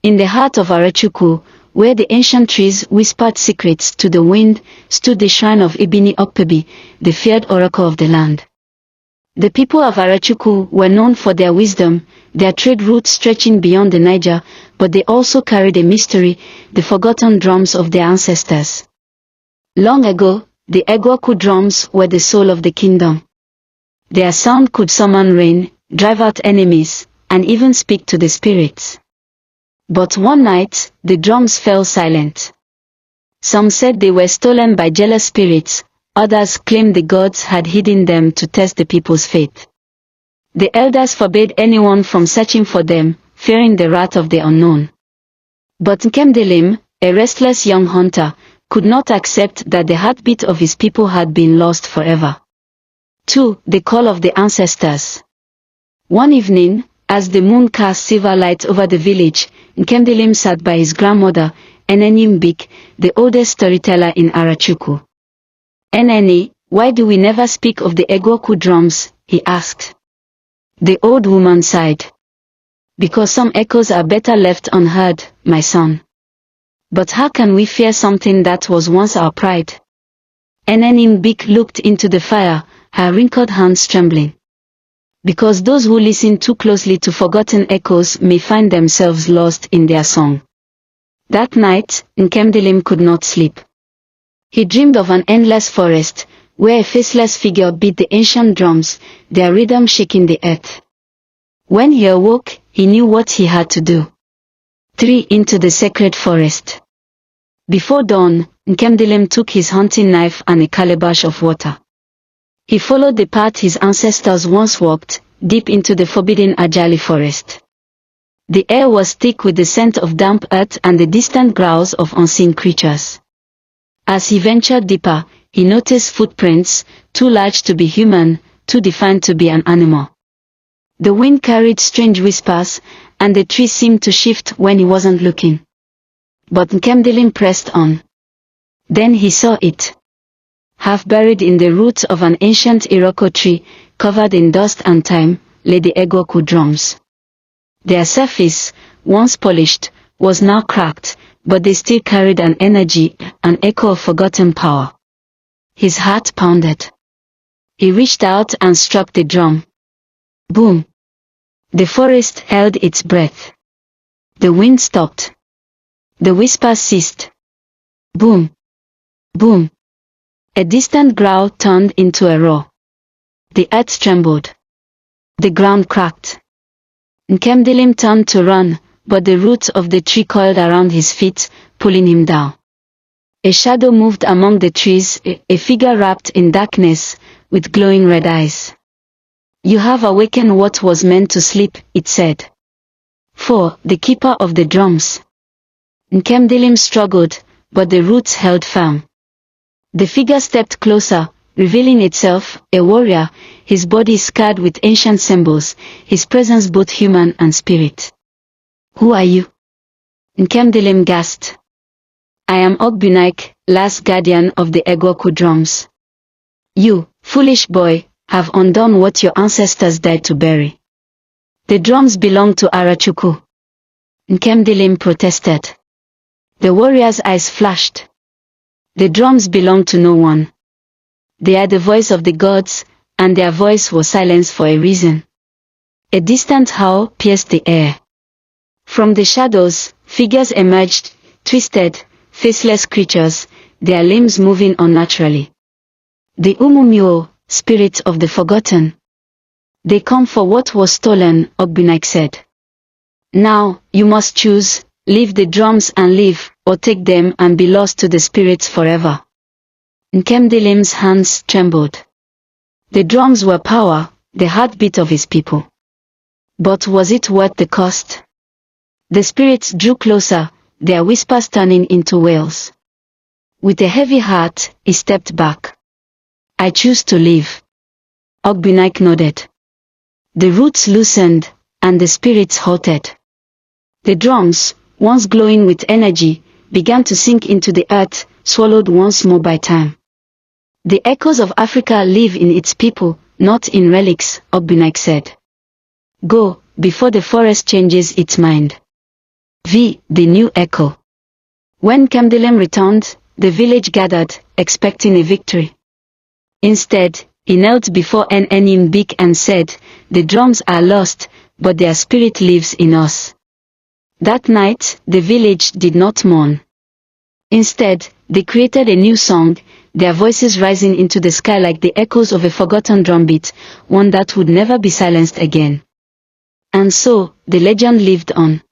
In the heart of Arochukwu, where the ancient trees whispered secrets to the wind, stood the shrine of Ibini Okpebi, the feared oracle of the land. The people of Arochukwu were known for their wisdom, their trade routes stretching beyond the Niger, but they also carried a mystery, the forgotten drums of their ancestors. Long ago, the Arochukwu drums were the soul of the kingdom. Their sound could summon rain, drive out enemies, and even speak to the spirits. But one night, the drums fell silent. Some said they were stolen by jealous spirits, others claimed the gods had hidden them to test the people's faith. The elders forbade anyone from searching for them, fearing the wrath of the unknown. But Nkemdelim, a restless young hunter, could not accept that the heartbeat of his people had been lost forever. 2. The call of the ancestors. One evening, as the moon cast silver light over the village, Nkemdelim sat by his grandmother, Eneni Mbik, the oldest storyteller in Arochukwu. Eneni, why do we never speak of the Arochukwu drums? He asked. The old woman sighed. Because some echoes are better left unheard, my son. But how can we fear something that was once our pride? Eneni Mbik looked into the fire, her wrinkled hands trembling. Because those who listen too closely to forgotten echoes may find themselves lost in their song. That night, Nkemdelim could not sleep. He dreamed of an endless forest, where a faceless figure beat the ancient drums, their rhythm shaking the earth. When he awoke, he knew what he had to do. 3. Into the sacred forest. Before dawn, Nkemdelim took his hunting knife and a calabash of water. He followed the path his ancestors once walked, deep into the forbidden Ajali forest. The air was thick with the scent of damp earth and the distant growls of unseen creatures. As he ventured deeper, he noticed footprints, too large to be human, too defined to be an animal. The wind carried strange whispers, and the trees seemed to shift when he wasn't looking. But Nkemdelim pressed on. Then he saw it. Half buried in the roots of an ancient Iroko tree, covered in dust and time, lay the Arochukwu drums. Their surface, once polished, was now cracked, but they still carried an energy, an echo of forgotten power. His heart pounded. He reached out and struck the drum. Boom! The forest held its breath. The wind stopped. The whispers ceased. Boom! Boom! A distant growl turned into a roar. The earth trembled. The ground cracked. Nkemdelim turned to run, but the roots of the tree coiled around his feet, pulling him down. A shadow moved among the trees, a figure wrapped in darkness, with glowing red eyes. You have awakened what was meant to sleep, it said. 4. The keeper of the drums. Nkemdelim struggled, but the roots held firm. The figure stepped closer, revealing itself, a warrior, his body scarred with ancient symbols, his presence both human and spirit. Who are you? Nkemdelim gasped. I am Ogbunaik, last guardian of the Arochukwu drums. You, foolish boy, have undone what your ancestors died to bury. The drums belong to Arochukwu. Nkemdelim protested. The warrior's eyes flashed. The drums belong to no one. They are the voice of the gods, and their voice was silenced for a reason. A distant howl pierced the air. From the shadows, figures emerged, twisted, faceless creatures, their limbs moving unnaturally. The Umumyo, spirits of the forgotten. They come for what was stolen, Ogbunaik said. Now, you must choose, leave the drums and live, or take them and be lost to the spirits forever. Nkemdelim's hands trembled. The drums were power, the heartbeat of his people. But was it worth the cost? The spirits drew closer, their whispers turning into wails. With a heavy heart, he stepped back. I choose to live. Ogbunaik nodded. The roots loosened, and the spirits halted. The drums, once glowing with energy, began to sink into the earth, swallowed once more by time. The echoes of Africa live in its people, not in relics, Ogbunaik said. Go, before the forest changes its mind. The new echo. When Kamdelem returned, the village gathered, expecting a victory. Instead, he knelt before Nnimbik and said, "The drums are lost, but their spirit lives in us." That night, the village did not mourn. Instead, they created a new song, their voices rising into the sky like the echoes of a forgotten drumbeat, one that would never be silenced again. And so, the legend lived on.